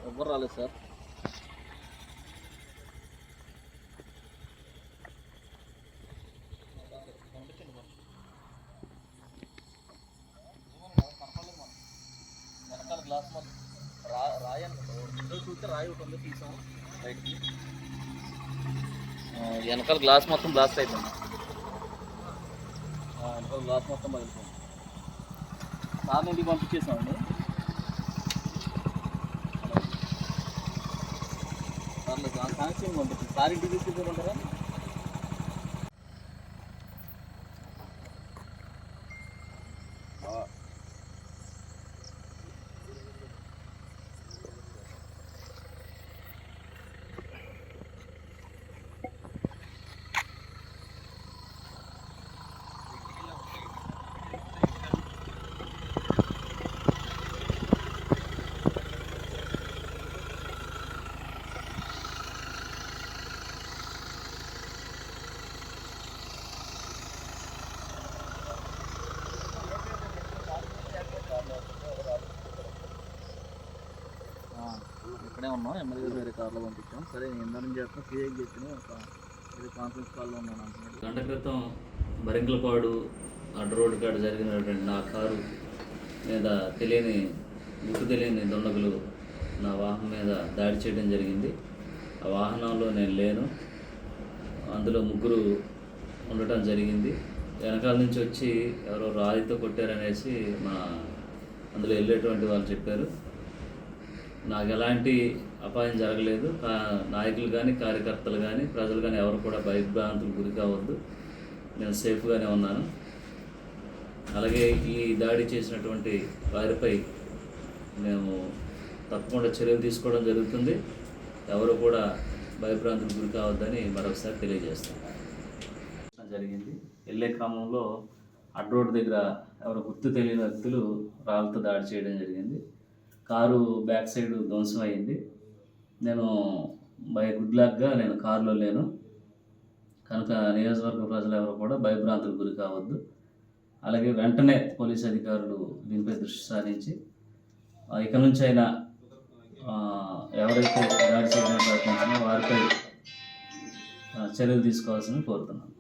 ఎవరు రాలేదు సార్. వెనకాల గ్లాస్ మొత్తం రాయి అనుకుంటా, చూస్తే రాయి ఒకటి ఉంది, తీసాము బయటికి. వెనకాల గ్లాస్ మొత్తం బ్లాస్ట్ అయిపోయింది. వెనకాల గ్లాస్ మొత్తం పగిలిపోయింది. సార్ ఇంటికి పంపించేసామండి. సాంక్షన్ పంపించింది. సార్ ఇంటికి తీసుకెళ్ళమంటారా? ఇక్కడే ఉన్నాం. ఎమ్మెల్యే వేరే కార్లో పంపించాం. సరే నేను ఎందరం చేస్తాను, క్లియర్ చేసిన ఒక ఇది కాన్ఫరెన్స్ కాల్లో ఉన్నాను అంటున్నాడు. గంట క్రితం బరింకలపాడు అడ్డు రోడ్డు కాడ జరిగినటువంటి నా కారు మీద గుర్తు తెలియని దుండగులు నా వాహనం మీద దాడి చేయడం జరిగింది. ఆ వాహనంలో నేను లేను. అందులో ముగ్గురు ఉండటం జరిగింది. వెనకాల నుంచి వచ్చి ఎవరో రాయితో కొట్టారనేసి అందులో వెళ్ళేటువంటి వాళ్ళు చెప్పారు. నాకు ఎలాంటి అపాయం జరగలేదు. నాయకులు కానీ, కార్యకర్తలు కానీ, ప్రజలు కానీ ఎవరు కూడా భయభ్రాంతులకు గురి కావద్దు. నేను సేఫ్గానే ఉన్నాను. అలాగే ఈ దాడి చేసినటువంటి వారిపై మేము తప్పకుండా చర్యలు తీసుకోవడం జరుగుతుంది. ఎవరు కూడా భయభ్రాంతులకు గురి కావద్దని మరొకసారి తెలియజేస్తాం. జరిగింది. వెళ్ళే క్రమంలో అడ్డు రోడ్డు దగ్గర ఎవరు గుర్తు తెలియని వ్యక్తులు రాళ్ళతో దాడి చేయడం జరిగింది. కారు బ్యాక్ సైడ్ ధ్వంసం అయింది. నేను గుడ్ లక్గా నేను కారులో లేను కనుక నియోజకవర్గ ప్రజలు ఎవరు కూడా భయభ్రాంతులకు గురి కావద్దు. అలాగే వెంటనే పోలీసు అధికారులు దీనిపై దృష్టి సారించి ఇక నుంచి అయినా ఎవరైతే దాడి చేయడానికి ప్రయత్నించినా వారిపై చర్యలు తీసుకోవాల్సింది కోరుతున్నాను.